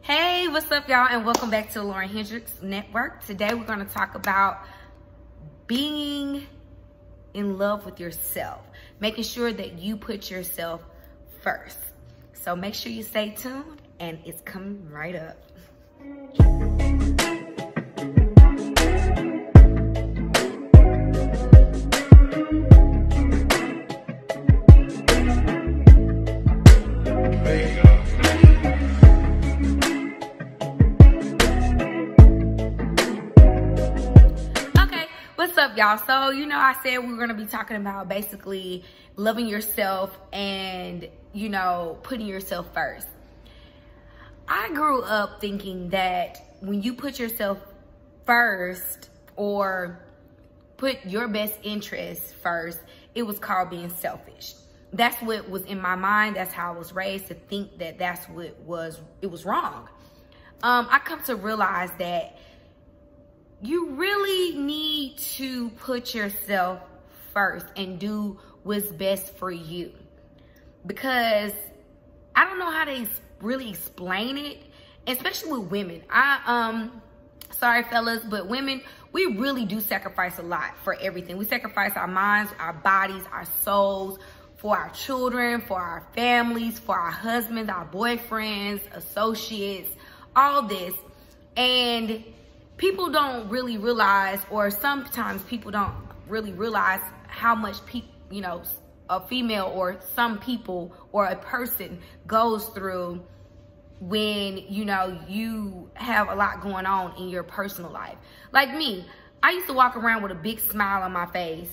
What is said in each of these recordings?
Hey, what's up, y'all, and welcome back to the Lauren Hendricks Network. Today we're going to talk about being in love with yourself, making sure that you put yourself first. So make sure you stay tuned, and it's coming right up. What's up, y'all? So, I said we were going to be talking about basically loving yourself and, putting yourself first. I grew up thinking that when you put yourself first or put your best interests first, it was called being selfish. That's what was in my mind. That's how I was raised to think that that's what it was wrong. I come to realize that you really need to put yourself first and do what's best for you. Because I don't know how to really explain it, especially with women. Sorry fellas, but women, we really do sacrifice a lot for everything. We sacrifice our minds, our bodies, our souls, for our children, for our families, for our husbands, our boyfriends, associates, all this. And people don't really realize, or sometimes people don't really realize how much a female or some people or a person goes through when, you have a lot going on in your personal life. Like me, I used to walk around with a big smile on my face,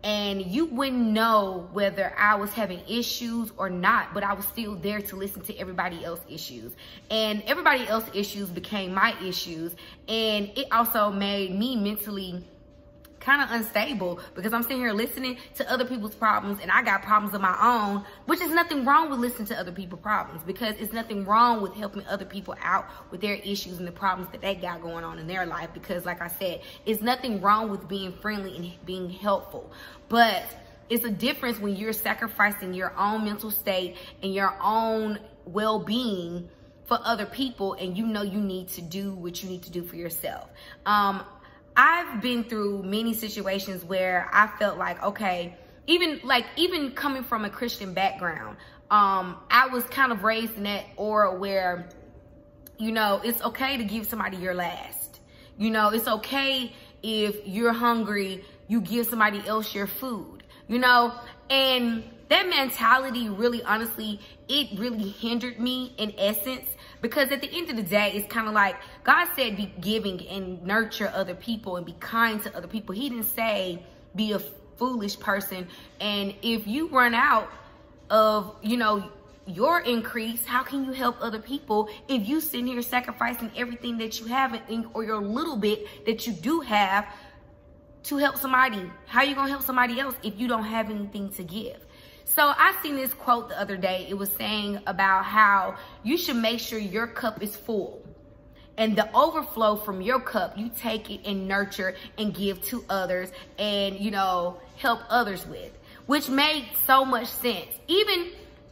and you wouldn't know whether I was having issues or not, but I was still there to listen to everybody else's issues. And everybody else's issues became my issues. And it also made me mentally kind of unstable, because I'm sitting here listening to other people's problems, and I got problems of my own, which is nothing wrong with listening to other people's problems, because it's nothing wrong with helping other people out with their issues and the problems that they got going on in their life. Because like I said, it's nothing wrong with being friendly and being helpful, but it's a difference when you're sacrificing your own mental state and your own well-being for other people, and you need to do what you need to do for yourself. I've been through many situations where I felt like, okay, even coming from a Christian background, I was kind of raised in that aura where, it's okay to give somebody your last. It's okay if you're hungry, you give somebody else your food, and that mentality really, honestly, it really hindered me in essence. Because at the end of the day, it's kind of like God said, be giving and nurture other people and be kind to other people. He didn't say be a foolish person. And if you run out of, your increase, how can you help other people if you sitting here sacrificing everything that you have or your little bit that you do have to help somebody? How are you going to help somebody else if you don't have anything to give? So I seen this quote the other day. It was saying about how you should make sure your cup is full, and the overflow from your cup, you take it and nurture and give to others and, help others with, which made so much sense.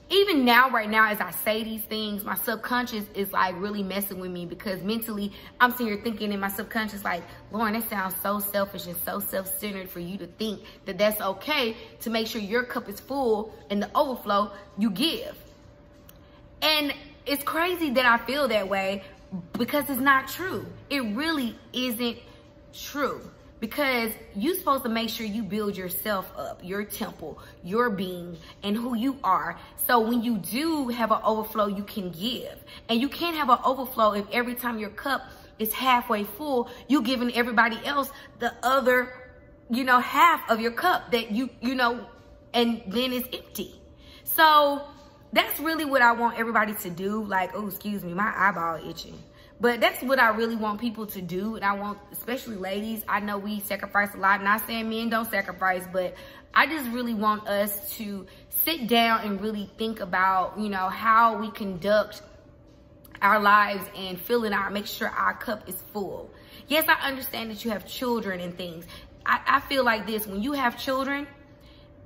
Even now, right now, as I say these things, my subconscious is like really messing with me, because mentally I'm sitting here thinking in my subconscious like, Lauren, that sounds so selfish and so self-centered for you to think that that's okay to make sure your cup is full and the overflow you give. And it's crazy that I feel that way, because it's not true. It really isn't true. Because you're supposed to make sure you build yourself up, your temple, your being, and who you are. So when you do have an overflow, you can give. And you can't have an overflow if every time your cup is halfway full, you giving everybody else the other, half of your cup that and then it's empty. So that's really what I want everybody to do. Like, oh, excuse me, my eyeball itching. But that's what I really want people to do. And I want, especially ladies, I know we sacrifice a lot. Not saying men don't sacrifice, but I just really want us to sit down and really think about, how we conduct our lives and make sure our cup is full. Yes, I understand that you have children and things. I feel like this, when you have children,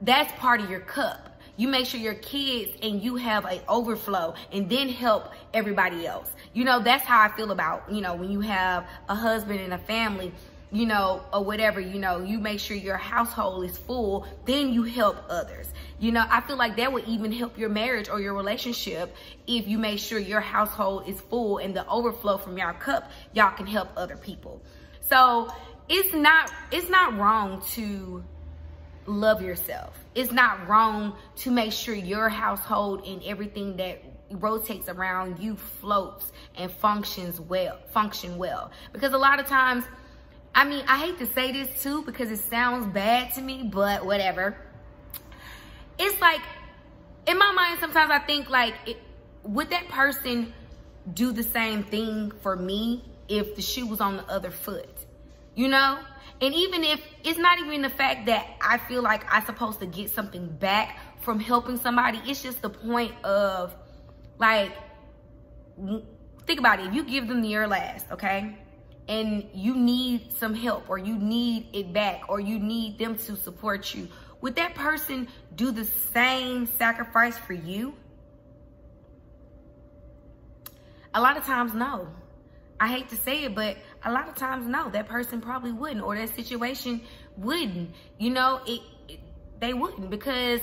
that's part of your cup. You make sure your kids and you have an overflow and then help everybody else. You know, that's how I feel about, you know, when you have a husband and a family, you know, or whatever, you know, you make sure your household is full, then you help others. You know, I feel like that would even help your marriage or your relationship if you make sure your household is full and the overflow from your cup, y'all can help other people. So it's not wrong to love yourself. It's not wrong to make sure your household and everything that rotates around you floats and function well. Because a lot of times, I mean, I hate to say this too because it sounds bad to me, but whatever. It's like, in my mind, sometimes I think like, would that person do the same thing for me if the shoe was on the other foot? You know? And even if it's not even the fact that I feel like I'm supposed to get something back from helping somebody, it's just the point of like, think about it. If you give them your last, okay? And you need some help or you need it back or you need them to support you, would that person do the same sacrifice for you? A lot of times, no. I hate to say it, but a lot of times, no, that person probably wouldn't, or that situation wouldn't. You know, they wouldn't, because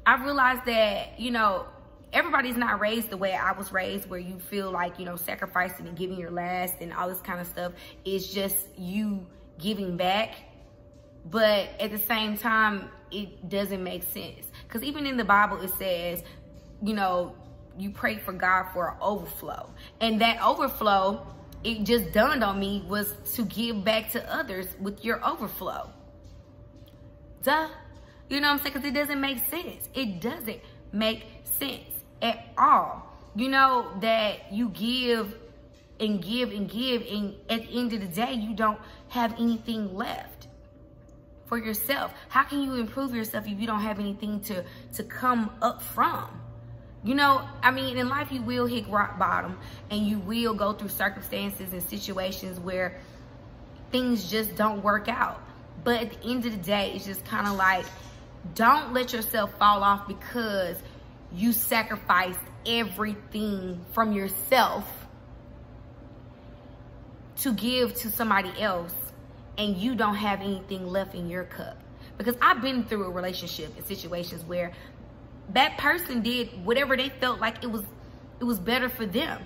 I realized that, you know, everybody's not raised the way I was raised, where you feel like, you know, sacrificing and giving your last and all this kind of stuff is just you giving back. But at the same time, it doesn't make sense. Because even in the Bible, it says, you know, you pray for God for an overflow. And that overflow, it just dawned on me, was to give back to others with your overflow. Duh. You know what I'm saying? Because it doesn't make sense. It doesn't make sense at all. You know, that you give and give and give, and at the end of the day, you don't have anything left for yourself. How can you improve yourself if you don't have anything to come up from? You know, I mean, in life, you will hit rock bottom and you will go through circumstances and situations where things just don't work out. But at the end of the day, it's just kind of like, don't let yourself fall off because you sacrificed everything from yourself to give to somebody else and you don't have anything left in your cup. Because I've been through a relationship and situations where that person did whatever they felt like it was better for them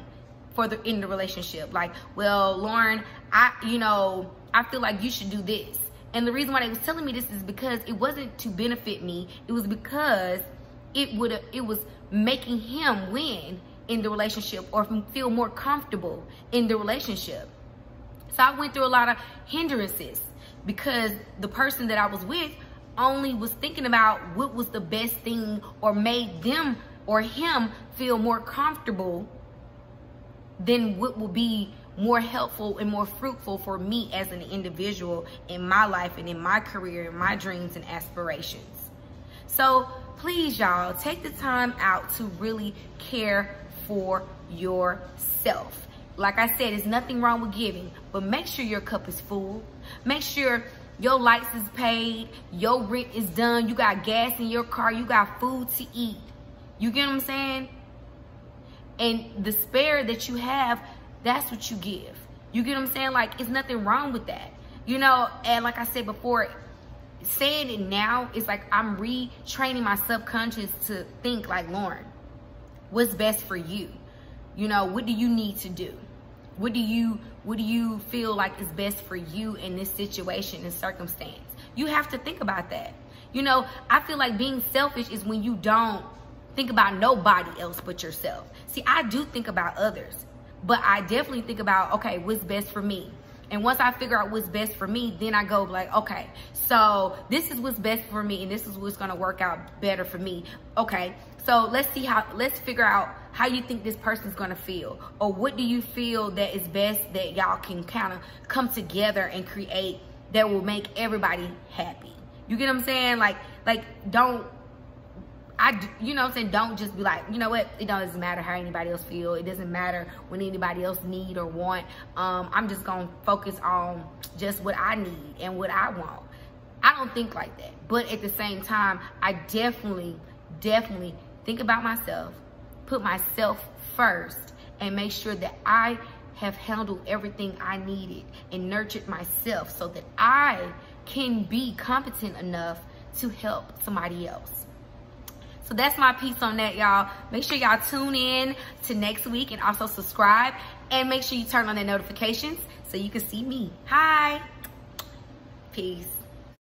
in the relationship. Like, well, Lauren, I feel like you should do this. And the reason why they was telling me this is because it wasn't to benefit me. It was because it was making him win in the relationship or feel more comfortable in the relationship. So I went through a lot of hindrances because the person that I was with only was thinking about what was the best thing or made them or him feel more comfortable than what will be more helpful and more fruitful for me as an individual in my life and in my career and my dreams and aspirations. So please, y'all, take the time out to really care for yourself. Like I said, there's nothing wrong with giving, but make sure your cup is full. Make sure your lights is paid, your rent is done, you got gas in your car, you got food to eat. You get what I'm saying? And the spare that you have, that's what you give. You get what I'm saying? Like, it's nothing wrong with that. You know, and like I said before, saying it now is like I'm retraining my subconscious to think like, Lauren, what's best for you? You know, what do you need to do? What do you feel like is best for you in this situation and circumstance? You have to think about that. You know, I feel like being selfish is when you don't think about nobody else but yourself. See, I do think about others, but I definitely think about, okay, what's best for me? And once I figure out what's best for me, then I go like, okay, so this is what's best for me and this is what's gonna work out better for me. Okay, so let's figure out how you think this person's gonna feel, or what do you feel that is best that y'all can kind of come together and create that will make everybody happy. You get what I'm saying? Like don't, you know what I'm saying? Don't just be like, you know what? It doesn't matter how anybody else feel. It doesn't matter what anybody else need or want. I'm just gonna focus on just what I need and what I want. I don't think like that. But at the same time, I definitely definitely think about myself, put myself first, and make sure that I have handled everything I needed and nurtured myself so that I can be competent enough to help somebody else. So that's my piece on that, y'all. Make sure y'all tune in to next week and also subscribe, and make sure you turn on the notifications so you can see me. Hi. Peace.